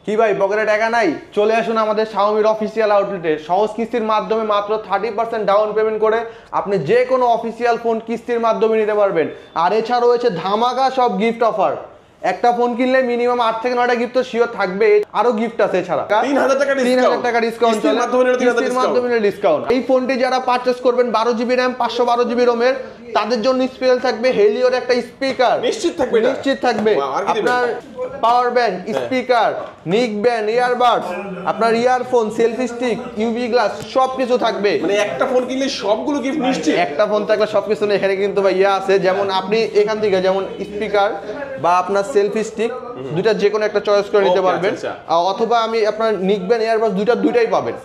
কি ভাই পকেটে টাকা নাই? চলে আসুন আমাদের Xiaomi অফিসিয়াল আউটলেটে। সহজ কিস্তির মাধ্যমে মাত্র 30% ডাউন পেমেন্ট করে আপনি যে কোনো অফিসিয়াল ফোন কিস্তির মাধ্যমে নিতে পারবেন। আর এছাড়াও রয়েছে ধামাকা সব গিফট অফার। একটা ফোন কিনলে মিনিমাম 8 থেকে 9টা গিফট তো শিওর থাকবে, আরো গিফট আছে। এছাড়া 3000 টাকা ডিসকাউন্ট কিস্তির মাধ্যমে ডিসকাউন্ট। এই ফোনটি যারা পারচেজ করবেন 12 জিবি র্যাম 512 জিবি রোমের, তাদের জন্য স্পেশাল থাকবে হেলিওর একটা স্পিকার, নিশ্চিত থাকবে আপনার power bank, speaker, neckband, earbuds, আপনার earphone, selfie stick, UV glass সবকিছু থাকবে। মানে একটা ফোন কিনলে সবগুলো গিফট নিশ্চিত। একটা ফোন থাকলে সবকিছু নেই। এখানে কিন্তু ভাই আছে, যেমন আপনি এখান থেকে যেমন স্পিকার বা আপনার সেলফি স্টিক দুইটা যে কোনো একটা চয়েস করে নিতে পারবেন, অথবা আমি আপনার নিক ব্যান্ড, ইয়ারবাডস দুইটাই পাবেন,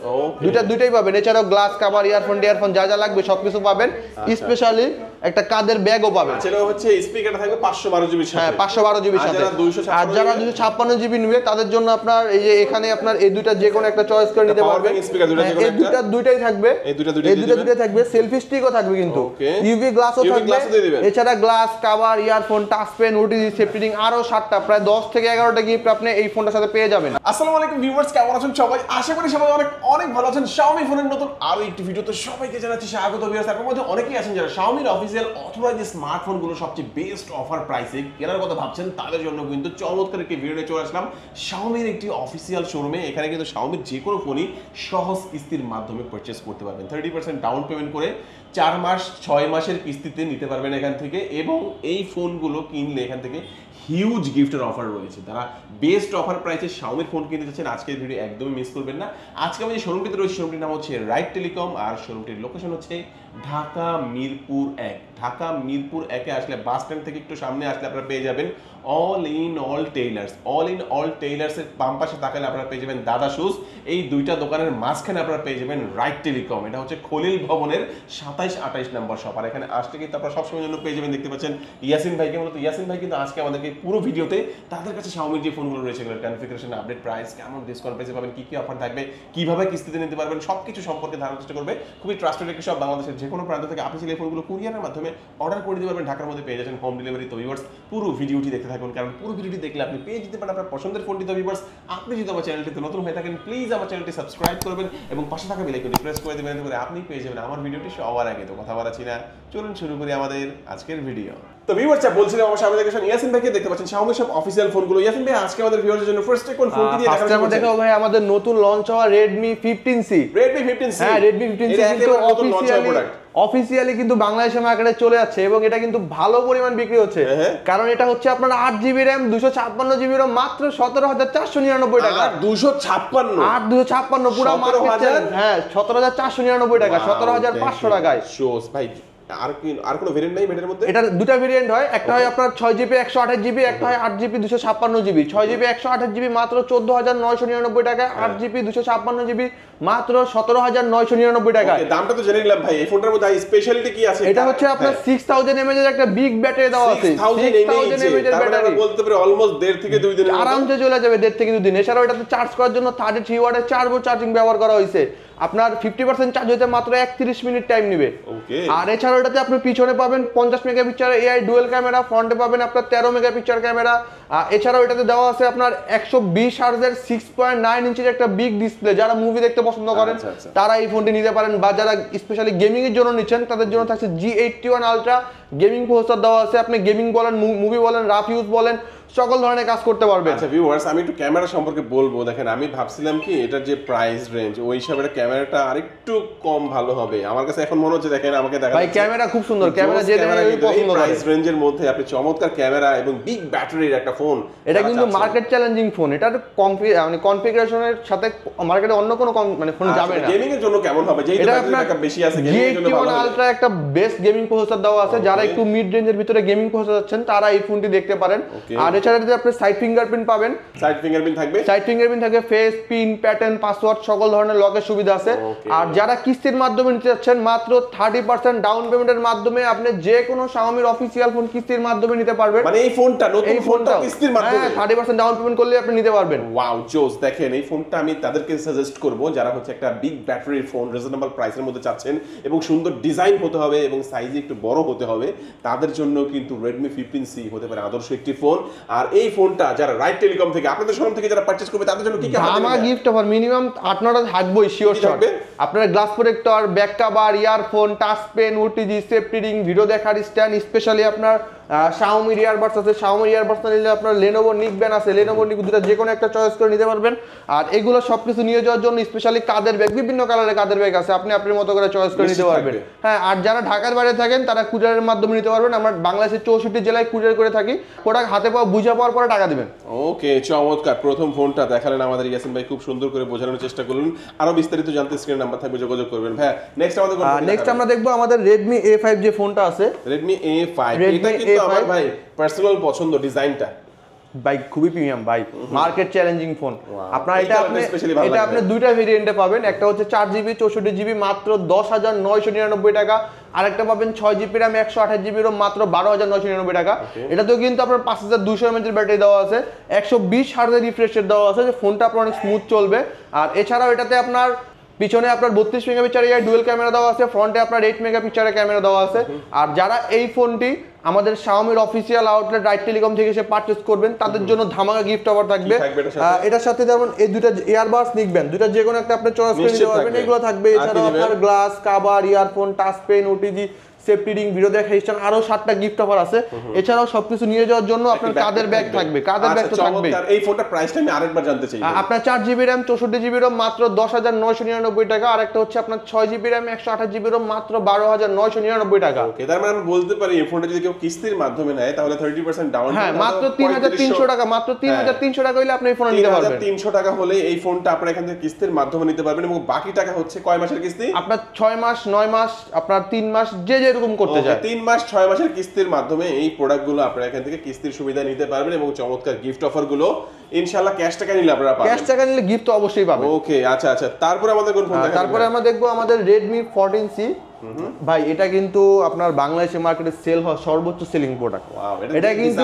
দুইটাই পাবেন। এছাড়াও গ্লাস কভার, ইয়ারফোন যা যা লাগবে সবকিছু পাবেন। স্পেশালি একটা কাদের ব্যাগও পাবেন। সেটা হচ্ছে স্পিকারটা থাকবে 512 জিবি সাথে। হ্যাঁ 512 জিবি সাথে। আর যারা 256 জিবি নেবে তাদের জন্য আপনার এই যে এখানে আপনার এই দুইটা যে কোনো একটা চয়েস করে নিতে পারবেন। এই দুইটাই থাকবে, এই দুইটাই থাকবে। সেলফি স্টিকও থাকবে, কিন্তু ইউভি গ্লাসও থাকবে। এছাড়া glass cover, earphone, touch pen, OTG, safety ring আরো 7টা, প্রায় 10 থেকে 11টা গিফট আপনি এই ফোনটার সাথে পেয়ে যাবেন। আসসালামু আলাইকুম ভিউয়ার্স, কেমন আছেন সবাই? আশা করি সবাই অনেক ভালো আছেন। Xiaomi ফোনের নতুন আরো একটি ভিডিওতে সবাইকে জানাচ্ছি স্বাগত। ভিউয়ার্স, আপনাদের মধ্যে অনেকেই আছেন যারা Xiaomi অফিশিয়াল অথরাইজড স্মার্টফোনগুলো সবচেয়ে বেস্ট অফার প্রাইসে কেনার কথা ভাবছেন, তাদের জন্য কিন্তু চমৎকার একটি ভিডিও নিয়ে চলে আসলাম Xiaomi একটি অফিশিয়াল শোরুমে। এখানে কিন্তু Xiaomi যে কোনো ফোনই সহজ কিস্তির মাধ্যমে পারচেজ করতে পারবেন। 30% ডাউন পেমেন্ট করে 4 মাস 6 মাসের কিস্তিতে নিতে পারবেন এখান থেকে। এবং এই ফোনগুলো কিনলে এখান থেকে হিউজ গিফটের অফার রয়েছে। তারা বেস্ট অফার প্রাইসে Xiaomi ফোন কিনতে চাচ্ছেন, আজকের ভিডিও একদমই মিস করবেন না। আজকে আমি যে শোরুমটিতে রয়েছে, শোরুমটির নাম হচ্ছে রাইট টেলিকম, আর শোরুমটির লোকেশন হচ্ছে ঢাকা মিরপুর 1। ঢাকা মিরপুর 1-এ আসলে বাস স্ট্যান্ড থেকে একটু সামনে আসলে আপনারা পেয়ে যাবেন অল ইন অল টেইলার্সের বাম পাশে তাকালে আপনারা পেয়ে যাবেন দাদা শুজ। এই দুইটা দোকানের মাঝখানে আপনারা পেয়ে যাবেন রাইট টেলিকম। এটা হচ্ছে খলিল ভবনের 27-28 নম্বর শপ। আর এখানে আসলে কিন্তু আপনারা সবসময় জন্য পেয়ে যাবেন, দেখতে পাচ্ছেন ইয়াসিন ভাইকে। মূলত ইয়াসিন ভাই কিন্তু আজকে আমাদেরকে পুরো ভিডিওতে তাদের কাছে Xiaomi যে ফোনগুলো রয়েছে এগুলোর কনফিগারেশন, আপডেট, প্রাইস, কেমন ডিসকাউন্ট প্রাইসে পাবেন, কি অফার থাকবে, কিভাবে কিস্তিতে নিতে পারবেন, সবকিছু সম্পর্কে ধারণার চেষ্টা করবে। খুবই ট্রাস্টেড একটি শপ, বাংলাদেশের যে কোনো প্রান্ত থেকে আপনি চাইলে এই ফোনগুলো কুরিয়ারের মাধ্যমে অর্ডার করে দিতে পারবেন। ঢাকার মধ্যে পেয়ে যাচ্ছেন হোম ডেলিভারি। তো ভিউয়ার্স, পুরো ভিডিওটি দেখতে থাকুন, কারণ পুরো ভিডিওটি দেখলে আপনি পেয়ে যেতে পারেন আপনার পছন্দের ফোনটি। তো ভিউয়ার্স, আপনি যদি আমার চ্যানেলটিতে নতুন হয়ে থাকেন, প্লিজ আমার চ্যানেলটি সাবস্ক্রাইব করবেন এবং পাশে থাকা বেল আইকনটি প্রেস করে দেবেন, করে আপনি পেয়ে যাবেন আমার ভিডিওটি সবার আগে। তো কথা বাড়াচ্ছি না, চলুন শুরু করি আমাদের আজকের ভিডিও। তো ভিউয়ার্স, বলছিলাম আমার সামনে দেখেছেন ইয়াসিন ভাইকে, দেখতে পাচ্ছেন Xiaomi সব অফিশিয়াল ফোনগুলো। ইয়াসিন ভাই, আজকে আমাদের ভিউয়ারদের জন্য ফার্স্টে কোন ফোনটি দিয়ে দেখাবেন? ফার্স্টে দেখাবো ভাই আমাদের নতুন লঞ্চ হওয়া Redmi 15C। হ্যাঁ, Redmi 15C কিন্তু অফিসিয়ালি কিন্তু বাংলাদেশের মার্কেটে চলে যাচ্ছে এবং এটা কিন্তু ভালো পরিমাণ বিক্রি হচ্ছে। কারণ এটা হচ্ছে আপনার 8 জিবি র্যাম 256 জিবি রম মাত্র 17,499 টাকা। 256 পুরো মার্কেট চ্যালেঞ্জ। হ্যাঁ 17,499 টাকা, 17,500 টাকায়। শোস ভাই, আর কোনো ভেরিয়েন্ট নাই এর মধ্যে? এটা দুটো ভেরিয়েন্ট হয়, একটা হয় আপনার 6GB 128GB, একটা হয় 8GB 256GB। 6GB 128GB মাত্র 14,999 টাকা, 8GB 256GB মাত্র 17,999 টাকা। দামটা তো জেনে নিলাম ভাই। এই ফোনটার মধ্যে স্পেশালিটি কি আছে? এটা হচ্ছে আপনার 6000 mAh এর একটা বিগ ব্যাটারি দেওয়া আছে। 6000 mAh এর ব্যাটারি, বলতে পারে অলমোস্ট 1.5 থেকে 2 দিন আরামসে চলে যাবে, 1.5 থেকে 2 দিন। এছাড়াও এটাতে চার্জ করার জন্য 33 ওয়াটের চার্জ চার্জিং ব্যবহার করা হয়েছে। আপনার 50% চার্জ হতে মাত্র 31 মিনিট টাইম নেবে। আর এছাড়াও এটাতে আপনি পিছনে পাবেন 50 মেগাপিক্সেল AI ডুয়াল ক্যামেরা, ফ্রন্টে পাবেন আপনার 13 মেগাপিক্সেল ক্যামেরা। এছাড়াও এটাতে দেওয়া আছে আপনার 120 হার্জের 6.9 ইঞ্চির একটা বিগ ডিসপ্লে। যারা মুভি দেখতে পছন্দ করেন তারা এই ফোনটি নিতে পারেন, বা যারা স্পেশালি গেমিং এর জন্য নিচ্ছেন তাদের জন্য থাকছে G81 আলট্রা গেমিং প্রসেসর দেওয়া আছে। আপনি গেমিং বলেন, মুভি বলেন, রাফ ইউজ বলেন, সকল ধরনের কাজ করতে পারবেন। আচ্ছা ভিউয়ার্স, আমি একটু ক্যামেরা সম্পর্কে বলবো। দেখেন, আমি ভাবছিলাম কি এটার যে প্রাইস রেঞ্জ ওই হিসাবে ক্যামেরাটা আরেকটু কম ভালো হবে। আমার কাছে এখন মনে হচ্ছে, দেখেন আমাকে দেখা ভাই ক্যামেরা খুব সুন্দর, ক্যামেরা যে পছন্দ করেন প্রাইস রেঞ্জের মধ্যে আপনি চমৎকার ক্যামেরা এবং বিগ ব্যাটারির একটা ফোন। এটা কিন্তু মার্কেট চ্যালেঞ্জিং ফোন। এটার কনফিগারেশনের সাথে মার্কেটে অন্য কোনো মানে ফোন যাবে না। গেমিং এর জন্য কেমন হবে? যেহেতু ব্যাটারি ব্যাকআপ বেশি আছে, গেমিং এর জন্য ভালো হবে। আলট্রা একটা বেস্ট গেমিং প্রসেসর দেওয়া আছে। যারা একটু মিড রেঞ্জের ভিতরে গেমিং প্রসেসর চাচ্ছেন তারা এই ফোনটি দেখতে পারেন। আর এছাড়া যদি আপনি সাইড ফিঙ্গারপ্রিন্ট পাবেন, সাইড ফিঙ্গারপ্রিন্ট থাকবে, ফেস পিন, প্যাটার্ন, পাসওয়ার্ড সকল ধরনের লকের সুবিধা আছে। আর যারা কিস্তির মাধ্যমে নিতে যাচ্ছেন মাত্র 30% ডাউন পেমেন্টের মাধ্যমে আপনি যে কোনো Xiaomi অফিশিয়াল ফোন কিস্তির মাধ্যমে নিতে পারবেন। মানে এই ফোনটা নতুন ফোনটা কিস্তির মাধ্যমে 30% ডাউন পেমেন্ট করলে আপনি নিতে পারবেন। ওয়াও জোস! দেখেন, এই ফোনটা আমি তাদেরকে সাজেস্ট করব যারা হচ্ছে একটা বিগ ব্যাটারির ফোন রিজনেবল প্রাইসের মধ্যে চাচ্ছেন এবং সুন্দর ডিজাইন হতে হবে এবং সাইজে একটু বড় হতে হবে, তাদের জন্য কিন্তু Redmi 15C হতে পারে আদর্শ একটি ফোন। আর এই ফোনটা যারা রাইট টেলিকম থেকে আপনাদের শোরুম থেকে যারা পারচেজ করবে তাদের জন্য কি কি আমার গিফট অফার মিনিমাম 8-9টা থাকবেই শিওর শট। আপনার glass protector, back cover, earphone, touch pen, OTG, safety ring, video দেখার স্ট্যান্ড, স্পেশালি আপনার Xiaomi ইয়ারবাডস আছে, Xiaomi ইয়ারবাডস নিলে আপনার Lenovo Nick Band আছে, Lenovo Nick দুটো যে কোনো একটা চয়েস করে নিতে পারবেন। আর এগুলো সবকিছু নিয়ে যাওয়ার জন্য স্পেশালি কাদের ব্যাগ, বিভিন্ন কালারের কাদের ব্যাগ আছে, আপনি আপনার মতো করে চয়েস করে নিতে পারবেন। হ্যাঁ, আর যারা ঢাকার বাইরে থাকেন তারা কুরিয়ারের মাধ্যমে নিতে পারবেন। আমরা বাংলাদেশের 64 জেলায় কুরিয়ার করে থাকি। প্রোডাক্ট হাতে পাওয়া বুঝে পাওয়ার পরে টাকা দিবেন। ওকে, চমৎকার। প্রথম ফোনটা দেখালেন আমাদের ইয়াসিন ভাই, খুব সুন্দর করে বোঝানোর চেষ্টা করলেন। আরো বিস্তারিত জানতে স্ক্রিন নাম্বার থাকবে, যোগাযোগ করবেন। ভাই নেক্সট আমাদের নেক্সট আমরা দেখবো আমাদের Redmi A5 যে ফোনটা আছে, Redmi A5। এটা কিন্তু আমার ভাই পার্সোনাল পছন্দ, ডিজাইনটা ভাই খুবই প্রিমিয়াম ভাই, মার্কেট চ্যালেঞ্জিং ফোন। আপনার এটা আপনি দুইটা ভেরিয়েন্টে পাবেন। একটা হচ্ছে 4GB 64GB মাত্র 10,999 টাকা, আরেকটা পাবেন 6GB RAM 128GB ROM মাত্র 12,999 টাকা। এটাতেও কিন্তু আপনার 5200 mAh ব্যাটারি দেওয়া আছে, 120 হার্টজের রিফ্রেশ রেট দেওয়া আছে, যে ফোনটা আপনার অনেক স্মুথ চলবে। আর এছাড়াও এটাতে আপনার পিছনে আপনার 32 মেগাপিক্সেলের ডুয়াল ক্যামেরা দেওয়া আছে, ফ্রন্টে আপনার 8 মেগাপিক্সেলের ক্যামেরা দেওয়া আছে। আর যারা এই ফোনটি আমাদের Xiaomi official outlet Right telecom থেকে এসে পারচেজ করবেন তাদের জন্য ধামাকা গিফট অফার থাকবে। এটার সাথে যেমন এই দুইটা ইয়ারবাডস Nick Band, দুইটা যে কোনো একটা আপনি চয়েস করে নিতে পারবেন, এগুলো থাকবে। এছাড়াও আপনার glass, cover, earphone, touch pen, OTG, safety ring, video দেখা স্ট্যান্ড, আরো 7টা গিফট অফার আছে। এছাড়াও সবকিছু নিয়ে যাওয়ার জন্য আপনার কাদের ব্যাগ থাকবে, কাদের ব্যাগ তো থাকবে। এই ফোনটার প্রাইসটা আমি আরেকবার জানতে চাই। আপনার 4GB RAM 64GB ROM মাত্র 10,999 টাকা, আর একটা হচ্ছে আপনার 6GB RAM 128GB ROM মাত্র 12,999 টাকা। ওকে, তার মানে আমরা বলতে পারি এই ফোনটা যদি কেউ কিস্তির মাধ্যমে নেয় তাহলে 30% ডাউন পেমেন্ট, হ্যাঁ মাত্র 3,300 টাকা, মাত্র 3,300 টাকা হইলে আপনি এই ফোন নিতে পারবেন। 3,300 টাকা হলে এই ফোনটা আপনারা এখান থেকে কিস্তির মাধ্যমে নিতে পারবেন। এবং বাকি টাকা হচ্ছে কয় মাসের কিস্তি? আপনার 6 মাস, 9 মাস, আপনার 3 মাস, যে যেরকম করতে চায়। 3 মাস 6 মাসের কিস্তির মাধ্যমে এই প্রোডাক্টগুলো আপনারা এখান থেকে কিস্তির সুবিধা নিতে পারবেন। এবং চমৎকার গিফট অফার গুলো ইনশাআল্লাহ ক্যাশ টাকা নিলে আপনারা পাবেন। ক্যাশ টাকা নিলে গিফট তো অবশ্যই পাবেন। ওকে, আচ্ছা আচ্ছা। তারপরে আমাদের কোন ফোন দেখাবেন? তারপরে আমরা দেখবো আমাদের Redmi 14C। ভাই এটা কিন্তু আপনার বাংলাদেশের মার্কেটে সেল হয় সর্বোচ্চ সেলিং প্রোডাক্ট। এটা কিন্তু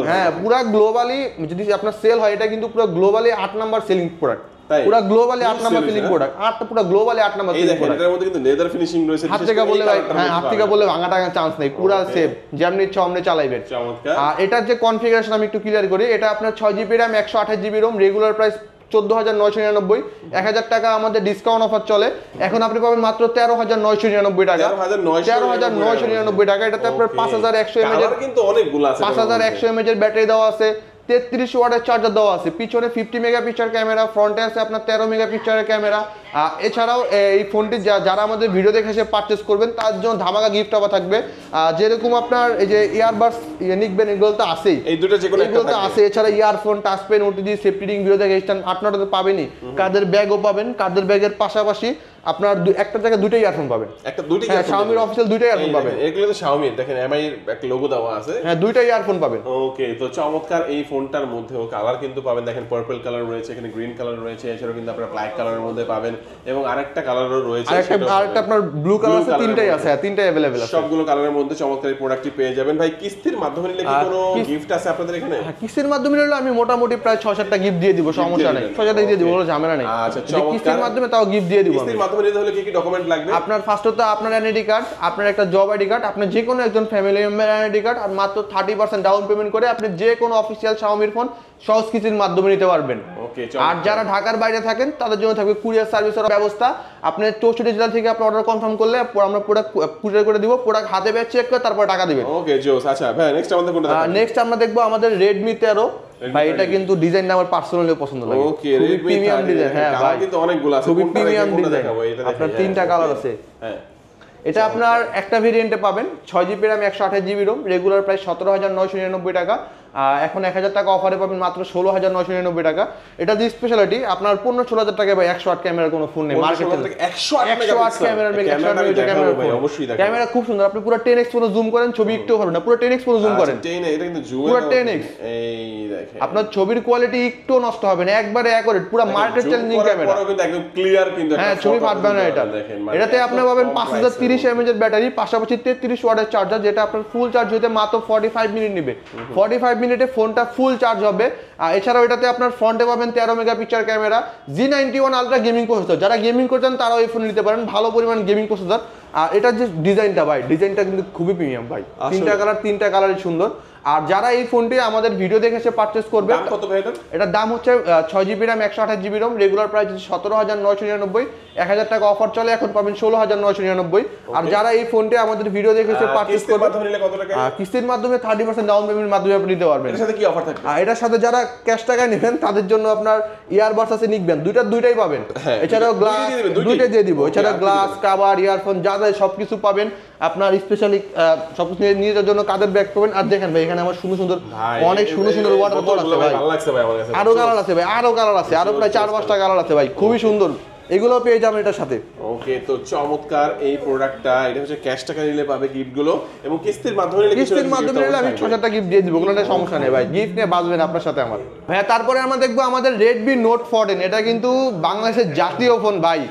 হ্যাঁ পুরো গ্লোবালি যদি আপনার সেল হয়, এটা কিন্তু পুরো গ্লোবালি 8 নাম্বার সেলিং প্রোডাক্ট, পুরো গ্লোবালি 8 নাম্বার সেলিং প্রোডাক্ট। পুরো গ্লোবালি 8 নাম্বার সেলিং প্রোডাক্ট। এর মধ্যে কিন্তু লেদার ফিনিশিং রয়েছে, হাত থেকে বলে ভাই, হ্যাঁ হাত থেকে বলে ভাঙা টাঙা চান্স নেই, পুরো সেফ, যেমনি ইচ্ছা অমনি চালাইবেন। চমৎকার। আর এটার যে কনফিগারেশন আমি একটু ক্লিয়ার করি, এটা আপনার 6GB RAM 128GB ROM, regular price 14,999, 1000 টাকা আমাদের ডিসকাউন্ট অফার চলে। এখন আপনি পাবেন মাত্র 13,999 টাকা, 13,999 টাকা। এটাতে আপনার 5100 mAh এর কিন্তু অনেকগুলো আছে, 5100 mAh এর ব্যাটারি দেওয়া আছে, 33 ওয়াটের চার্জার দেওয়া আছে, পিছনে 50 মেগাপিক্সেল ক্যামেরা, ফ্রন্টে আছে আপনার 13 মেগাপিক্সেলের ক্যামেরা। এছাড়াও এই ফোনটি যারা আমাদের ভিডিও দেখে এসে পারচেজ করবেন তার জন্য ধামাকা গিফট অফার থাকবে। যেরকম আপনার এই যে ইয়ারবাডস, Nick Band, এগুলো তো আছেই, এই দুটো যে কোনো একটা আছে। এছাড়া earphone, touch pen, OTG, safety ring, video দেখে স্ট্যান্ড, 8-9টা তো পাবেনই। কাদের ব্যাগও পাবেন, কাদের ব্যাগের পাশাপাশি আপনার একটা জায়গায় দুটোই ইয়ারফোন পাবেন, একটা দুটোই Xiaomi অফিশিয়াল দুটোই ইয়ারফোন পাবেন। এগুলো তো Xiaomi, দেখেন MI এর একটা লোগো দেওয়া আছে, হ্যাঁ দুটোই ইয়ারফোন পাবেন। ওকে, তো চমৎকার। এই ফোনটার মধ্যেও কালার কিন্তু পাবেন, দেখেন পার্পল কালার রয়েছে, এখানে গ্রিন কালার রয়েছে, এছাড়াও কিন্তু আপনারা ব্ল্যাক কালারের মধ্যে পাবেন এবং আরেকটা কালারও রয়েছে, আরেকটা আপনার ব্লু কালার আছে, তিনটাই আছে, তিনটাই अवेलेबल আছে। সবগুলো কালারের মধ্যে চমৎকার এই প্রোডাক্টটি পেয়ে যাবেন। ভাই কিস্তির মাধ্যমে নিলে কি কোনো গিফট আছে আপনাদের এখানে? হ্যাঁ, কিস্তির মাধ্যমে নিলে আমি মোটামুটি প্রায় 6-7টা গিফট দিয়ে দিব, সমস্যা নেই, 6-7টা দিয়ে দিব, কোনো ঝামেলা নেই। আচ্ছা, চমৎকার। কিস্তির মাধ্যমে তাও গিফট দিয়ে দিব। কিস্তির মাধ্যমে নিতে হলে কি কি ডকুমেন্ট লাগবে? আপনার ফার্স্টত আপনার এনআইডি কার্ড, আপনার একটা জব আইডি কার্ড, আপনার যে কোনো একজন ফ্যামিলি মেম্বার এনআইডি কার্ড, আর মাত্র 30% ডাউন পেমেন্ট করে আপনি যে কোনো অফিসিয়াল Xiaomi ফোন সহজ কিস্তির মাধ্যমে নিতে পারবেন। ওকে, আর যারা ঢাকার বাইরে থাকেন তাদের জন্য থাকবে কুরিয়ার সার্ভিসের ব্যবস্থা। আপনি 64 জেলা থেকে আপনি অর্ডার কনফার্ম করলে আমরা প্রোডাক্ট কুরিয়ার করে দিব, প্রোডাক্ট হাতে পেয়ে চেক করে তারপর টাকা দিবেন। ওকে জোস। আচ্ছা ভাই নেক্সট আমাদের কোনটা দেখাবেন? নেক্সট আমরা দেখবো আমাদের Redmi 13। ভাই এটা কিন্তু ডিজাইনটা আমার পার্সোনালি পছন্দ লাগে, ওকে, খুবই প্রিমিয়াম ডিজাইন। হ্যাঁ ভাই কিন্তু অনেকগুলো আছে, খুবই প্রিমিয়াম ডিজাইন। আপনার 3টা কালার আছে। হ্যাঁ, এটা আপনার একটা ভেরিয়েন্টে পাবেন 6GB RAM 128GB ROM, regular price 17,999 টাকা। এখন 1000 টাকা অফারে পাবেন মাত্র 16,999 টাকা। এটা যে স্পেশালিটি আপনার 15-16,000 টাকায় ভাই 108 ক্যামেরার কোনো ফোন নেই মার্কেটে। 108 ক্যামেরার ক্যামেরা খুব সুন্দর, আপনি পুরো 10x পুরো জুম করেন, ছবি একটু হবে না, পুরো 10x পুরো জুম করেন, এটা কিন্তু জুম পুরো 10x। এই দেখেন আপনার ছবির কোয়ালিটি একটু নষ্ট হবে না, একবারে অ্যাকুরেট, পুরো মার্কেট চ্যালেঞ্জিং ক্যামেরা, কিন্তু একদম ক্লিয়ার, কিন্তু হ্যাঁ ছবি ফাটবে না। এটাতে আপনি পাবেন 5030 mAh এর ব্যাটারি, পাশাপাশি 33 ওয়াটের চার্জার, যেটা আপনার ফুল চার্জ হতে মাত্র 45 মিনিট নেবে। 45 মিনিটে ফোনটা ফুল চার্জ হবে। এছাড়াও এটাতে আপনার ফ্রন্টে পাবেন 13 megapixel camera, G91 ultra gaming processor, যারা গেমিং করছেন তারাও এই ফোন নিতে পারেন, ভালো পরিমাণ গেমিং প্রসেসর। আর এটার যে ডিজাইনটা ভাই, ডিজাইনটা কিন্তু খুবই প্রিমিয়াম ভাই, তিনটা কালারই সুন্দর। আর যারা এই ফোনটি আমাদের ভিডিও দেখে এসে পারচেজ করবে, দাম কত ভাই এটার দাম হচ্ছে 6GB RAM 128GB ROM, regular price 17,999, 1000 টাকা অফার চলে, এখন পাবেন 16,999। আর যারা এই ফোনটি আমাদের ভিডিও দেখে এসে পারচেজ করবে, কিস্তির মাধ্যমে 30% ডাউন পেমেন্টের মাধ্যমে আপনি নিতে পারবেন। এর সাথে কি অফার থাকবে? এটার সাথে যারা ক্যাশ টাকা নেবেন তাদের জন্য আপনার ইয়ারবাডস আছে নিকবেন, দুইটাই পাবেন। এছাড়াও গ্লাস দুইটাই দিয়ে দিব, এছাড়া গ্লাস, কভার, ইয়ারফোন যা যা সবকিছু পাবেন। আপনার স্পেশালি সবকিছু নিয়ে যাওয়ার জন্য কাদের ব্যাগ পাবেন। আর দেখেন ভাই এখানে আমার সুন্দর অনেক সুন্দর ওয়াটার বল আছে ভাই, আরো কালার আছে ভাই, আরো কালার আছে, আরো প্রায় 4-5টা কালার আছে ভাই, খুবই সুন্দর, এগুলো পেয়ে যাবেন এটার সাথে। ওকে, তো চমৎকার এই প্রোডাক্টটা। এটা হচ্ছে ক্যাশ টাকা নিলে পাবে গিফট গুলো, এবং কিস্তির মাধ্যমে নিলে আমি 6,000 টাকা গিফট দিয়ে দিব, কোনো সমস্যা নেই ভাই, গিফট নিয়ে বাঁচবেন আপনার সাথে আমার ভাই। তারপরে আমরা দেখবো আমাদের Redmi Note 14, এটা কিন্তু বাংলাদেশের জাতীয় ফোন ভাই।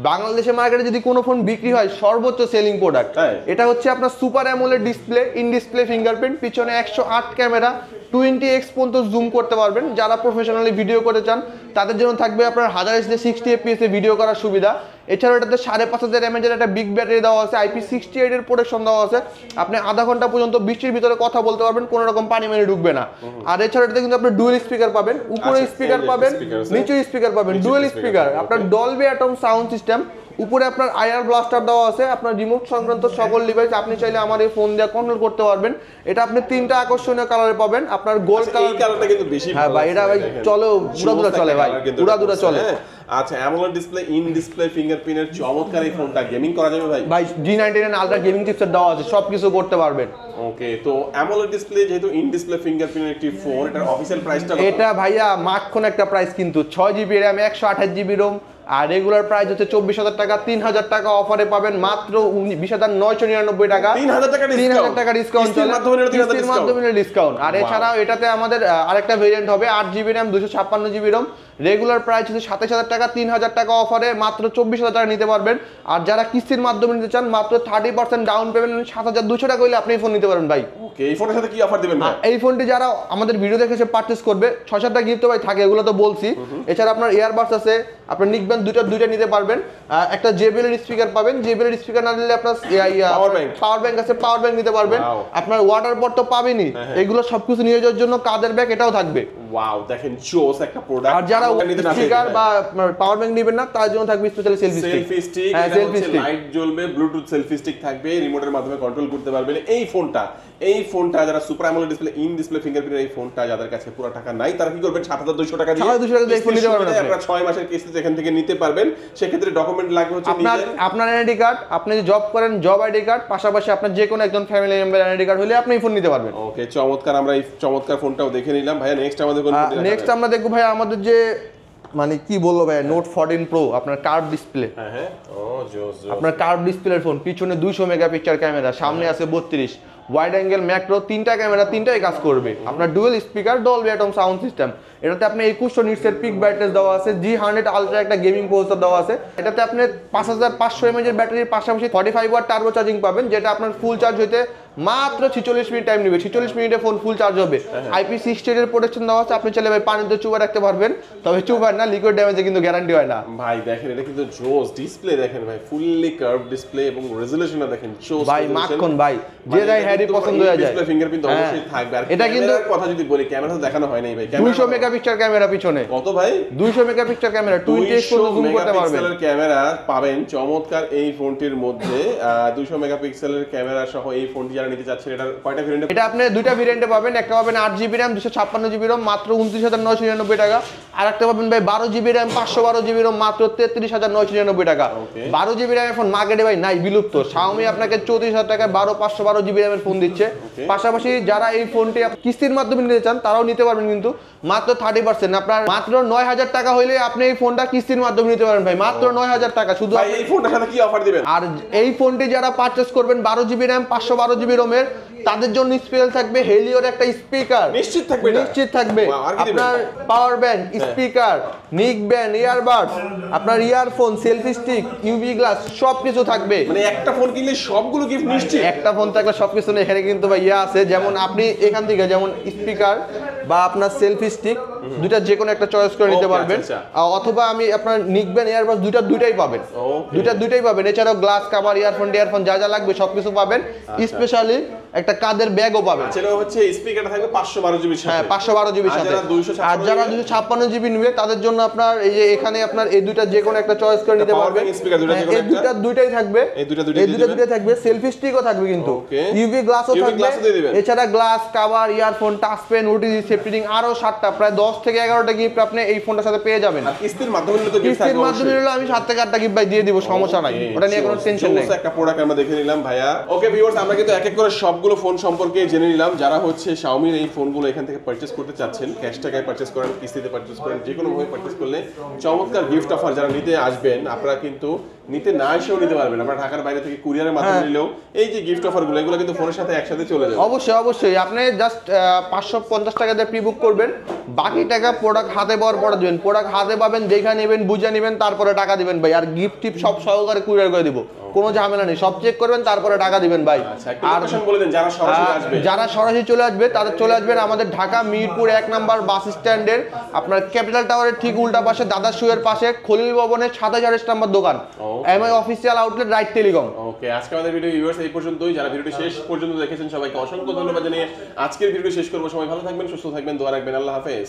বাংলাদেশের মার্কেটে যদি কোনো ফোন বিক্রি হয় সর্বোচ্চ সেলিং প্রোডাক্ট এটা হচ্ছে আপনার super AMOLED display, in display fingerprint, পিছনে 108 ক্যামেরা, 20x পর্যন্ত জুম করতে পারবেন। যারা প্রফেশনালি ভিডিও করতে চান তাদের জন্য থাকবে আপনার 1080 60 fps এ ভিডিও করার সুবিধা। এছাড়াও এটাতে 5500 mAh এর একটা বিগ ব্যাটারি দেওয়া আছে, IP68 এর প্রোটেকশন দেওয়া আছে। আপনি আধা ঘন্টা পর্যন্ত বৃষ্টির ভিতরে কথা বলতে পারবেন, কোনো রকম পানি মানি ঢুকবে না। আর এছাড়া এটাতে কিন্তু আপনি ডুয়াল স্পিকার পাবেন, উপরে স্পিকার পাবেন, নিচে স্পিকার পাবেন, ডুয়াল স্পিকার, আপনার ডলবি অ্যাটম সাউন্ড সিস্টেম, উপরে আপনার আইআর ব্লাস্টার দেওয়া আছে। আপনার রিমোট সংক্রান্ত সকল ডিভাইস আপনি চাইলে আমার এই ফোন দিয়ে কন্ট্রোল করতে পারবেন। এটা আপনি 3টা আকর্ষণীয় কালারে পাবেন। আপনার গোল্ড কালার, এই কালারটা কিন্তু বেশি হ্যাঁ ভাই, এটা ভাই চলো পুরো চলে ভাই, পুরো চলে। আচ্ছা, অ্যামোলেড ডিসপ্লে, ইন ডিসপ্লে ফিঙ্গারপ্রিন্টের চমৎকার এই ফোনটা গেমিং করা যাবে ভাই? ভাই G99 আলট্রা গেমিং চিপসেট দেওয়া আছে, সবকিছু করতে পারবেন। ওকে, তো অ্যামোলেড ডিসপ্লে যেহেতু ইন ডিসপ্লে ফিঙ্গারপ্রিন্টের একটি ফোন, এটার অফিশিয়াল প্রাইসটা এটা ভাইয়া মাখন একটা প্রাইস, কিন্তু 6GB RAM 128GB ROM, আর রেগুলার প্রাইস হচ্ছে 24,000 টাকা, 3,000 টাকা অফারে পাবেন মাত্র 20,999 টাকা, 3,000 টাকা ডিসকাউন্ট চলে, কিস্তির মাধ্যমে ডিসকাউন্ট। আর এছাড়াও এটাতে আমাদের আরেকটা ভেরিয়েন্ট হবে 8GB RAM 256GB ROM, regular price হচ্ছে 27,000 টাকা, 3,000 টাকা অফারে মাত্র 24,000 টাকা নিতে পারবেন। আর যারা কিস্তির মাধ্যমে নিতে চান মাত্র 30% ডাউন পেমেন্ট 7,200 টাকা হইলে আপনি এই ফোন নিতে পারবেন ভাই। ওকে, এই ফোনের সাথে কি অফার দিবেন ভাই? এই ফোনটি যারা আমাদের ভিডিও দেখে এসে পারচেজ করবে 6-7টা গিফট তো ভাই থাকে, এগুলো তো বলছি। এছাড়া আপনার ইয়ারবাডস আছে, আপনার নিকবেন দুইটা নিতে পারবেন, একটা JBL এর স্পিকার পাবেন, JBL এর স্পিকার না নিলে আপনার পাওয়ার ব্যাংক আছে, পাওয়ার ব্যাংক নিতে পারবেন। আপনার ওয়াটার পট তো পাবেনই, এগুলো সবকিছু নিয়ে যাওয়ার জন্য কাদের ব্যাগ এটাও থাকবে। ওয়াও, দেখেন জোস একটা প্রোডাক্ট। আর যারা স্পিকার বা পাওয়ার ব্যাংক নেবেন না তার জন্য থাকবে স্পেশাল সেলফি স্টিক, হ্যাঁ সেলফি স্টিক, লাইট জ্বলবে, ব্লুটুথ সেলফি স্টিক থাকবে, রিমোটের মাধ্যমে কন্ট্রোল করতে পারবেন। এই ফোনটা যারা super AMOLED display, in display ফিঙ্গারপ্রিন্টের এই ফোনটা যাদের কাছে পুরো টাকা নাই, তারা কি করবেন? 7,200 টাকা দিয়ে নিতে পারবেন। আপনারা 6 মাসের কিস্তি এখান থেকে নিতে পারবেন। সেক্ষেত্রে ডকুমেন্ট লাগবে হচ্ছে আপনার এনআইডি কার্ড, আপনি যে জব করেন জব আইডি কার্ড, পাশাপাশি আপনার যে কোনো একজন ফ্যামিলি মেম্বার এনআইডি কার্ড হলে আপনি এই ফোন নিতে পারবেন। ওকে, চমৎকার। আমরা এই চমৎকার ফোনটাও দেখে নিলাম ভাইয়া। নেক্সট আমাদের কোন ফোন? নেক্সট আমরা দেখব ভাই আমাদের যে মানে কি বলবো ভাই, Note 14 Pro, আপনার কার্ভ ডিসপ্লে। হ্যাঁ, ও জোস। আপনার কার্ভ ডিসপ্লের ফোন, পিছনে 200 মেগাপিক্সেল ক্যামেরা, সামনে আছে 32, ওয়াইড অ্যাঙ্গেল, ম্যাক্রো, 3টা ক্যামেরা, 3টাই কাজ করবে। আপনার dual speaker, Dolby atom sound system. এটাতে আপনি 2100 নিটসের পিক ব্রাইটনেস দেওয়া আছে, G100 আলট্রা একটা গেমিং প্রসেসর দেওয়া আছে। এটাতে আপনি 5500 mAh এর ব্যাটারির পাশাপাশি 45 ওয়াট টার্বো চার্জিং পাবেন, যেটা আপনার ফুল চার্জ হইতে মাত্র 46 মিনিট টাইম নেবে। 46 মিনিটে ফোন ফুল চার্জ হবে। IP68 এর প্রোটেকশন দেওয়া আছে, আপনি চাইলে ভাই পানিতে চুবা রাখতে পারবেন, তবে চুবান না, লিকুইড ড্যামেজে কিন্তু গ্যারান্টি হয় না ভাই। দেখেন এটা কিন্তু জোস ডিসপ্লে, দেখেন ভাই, ফুললি কার্ভ ডিসপ্লে এবং রেজোলিউশনটা দেখেন জোস ভাই, মাখন ভাই, যে যাই হ্যারি পছন্দ হয়ে যায়। ডিসপ্লে ফিঙ্গারপ্রিন্ট অবশ্যই থাকবে। আর এটা কিন্তু কথা যদি বলি, ক্যামেরা তো দেখানো হয় নাই ভাই। 200 মেগাপিক্সেল ক্যামেরা পিছনে। কত ভাই? 200 মেগাপিক্সেল ক্যামেরা, 20x পর্যন্ত জুম করতে পারবেন। ক্যামেরা পাবেন চমৎকার এই ফোনটির মধ্যে। 200 মেগাপিক্সেলের ক্যামেরা সহ এই ফোনটি যারা নিতে চাচ্ছেন, এটা কয়টা ভেরিয়েন্ট? এটা আপনি দুইটা ভেরিয়েন্টে পাবেন। একটা পাবেন 8GB RAM 256GB ROM মাত্র 29,999 টাকা, আর একটা পাবেন ভাই 12GB RAM 512GB ROM মাত্র 33,999 টাকা। 12GB RAM এর ফোন মার্কেটে ভাই নাই, বিলুপ্ত। Xiaomi আপনাকে 34,000 টাকায় 512GB RAM এর ফোন দিচ্ছে। পাশাপাশি যারা এই ফোনটি কিস্তির মাধ্যমে নিতে চান তারাও নিতে পারবেন, কিন্তু মাত্র 30%। আপনার মাত্র 9,000 টাকা হইলে আপনি এই ফোনটা কিস্তির মাধ্যমে নিতে পারেন ভাই, মাত্র 9,000 টাকা শুধু। এই ফোনটার সাথে কি অফার দিবেন? আর এই ফোনটি যারা পারচেজ করবেন 12GB RAM 512GB ROM এর, তাদের জন্য স্পেশাল থাকবে হেলিওর একটা স্পিকার, নিশ্চিত থাকবে। আপনার পাওয়ার ব্যাংক, স্পিকার, নিকবেন, ইয়ারবাডস, আপনার earphone, selfie stick, UV glass সবকিছু থাকবে। মানে একটা ফোন কিনলে সবগুলো গিফট নিশ্চিত। একটা ফোন থাকলে সবকিছু। এখানে কিন্তু ভাই আছে, যেমন আপনি এখান থেকে যেমন স্পিকার বা আপনার সেলফি স্টিক দুইটা যে কোনো একটা চয়েস করে নিতে Okay, পারবেন। আচ্ছা, অথবা আমি আপনার নিকবেন এয়ারবাস দুইটাই পাবেন। দুইটাই পাবেন। এছাড়াও গ্লাস কভার, ইয়ারফোন যা যা লাগবে সবকিছু পাবেন। স্পেশালি একটা কাদের ব্যাগও পাবেন। সেটা হচ্ছে স্পিকারটা থাকবে 512 জিবির সাথে। হ্যাঁ 512 জিবির সাথে। আর যারা 256 জিবি নেবে তাদের জন্য আপনার এই যে এখানে আপনার এই দুইটা যে কোনো একটা চয়েস করে নিতে পারবেন। এই দুইটাই থাকবে। এই দুইটাই থাকবে। সেলফি স্টিকও থাকবে কিন্তু। ইউভি গ্লাসও থাকবে। এছাড়া glass cover, earphone, touch pen, OTG, safety ring আরো 7টা প্রায় 10 থেকে 11টা গিফট আপনি এই ফোনটার সাথে পেয়ে যাবেন। আর কিস্তির মাধ্যমে নিলে তো গিফট থাকবে। কিস্তির মাধ্যমে নিলে আমি 7 থেকে 8টা গিফট ভাই দিয়ে দিব, সমস্যা নাই। ওটা নিয়ে কোনো টেনশন নেই। একটা প্রোডাক্ট আমরা দেখে নিলাম ভাইয়া। ওকে ভিউয়ার্স, আমরা কিন্তু এক এক করে সবগুলো ফোন সম্পর্কে জেনে নিলাম। যারা হচ্ছে Xiaomi এই ফোনগুলো এখান থেকে পারচেজ করতে চাচ্ছেন, ক্যাশ টাকায় পারচেজ করেন, কিস্তিতে পারচেজ করেন, যে কোনো ভাবে পারচেজ করলে চমৎকার গিফট অফার যারা নিতে আসবেন আপনারা কিন্তু নিতে না এসেও নিতে পারবেন। আপনারা ঢাকার বাইরে থেকে কুরিয়ারের মাধ্যমে নিলেও এই যে গিফট অফারগুলো এগুলো কিন্তু ফোনের সাথে একসাথে চলে যাবে। অবশ্যই আপনি জাস্ট 550 টাকা দিয়ে প্রি বুক করবেন, বাকি টাকা প্রোডাক্ট হাতে পাওয়ার পরে দিবেন। প্রোডাক্ট হাতে পাবেন, দেখা নেবেন, বুঝে নেবেন, তারপরে টাকা দিবেন ভাই। আর গিফট টিপ সব সহকারে কুরিয়ার করে দিব, কোনো ঝামেলা নেই। সব চেক করবেন তারপরে টাকা দিবেন ভাই। আর বলে দেন যারা সরাসরি আসবে, যারা সরাসরি চলে আসবে তাদের চলে আসবেন আমাদের ঢাকা মিরপুর 1 নম্বর বাস স্ট্যান্ডের আপনার ক্যাপিটাল টাওয়ারের ঠিক উল্টা পাশে দাদা শুয়ের পাশে খলিল ভবনের 27 নম্বর দোকান, MI official outlet, Right Telecom. Okay, আজকে আমাদের ভিডিও ভিউয়ার্স এই পর্যন্তই। যারা ভিডিওটি শেষ পর্যন্ত দেখেছেন সবাইকে অসংখ্য ধন্যবাদ জানিয়ে আজকের ভিডিও শেষ করব। সবাই ভালো থাকবেন, সুস্থ থাকবেন, দোয়া রাখবেন। আল্লাহ হাফেজ।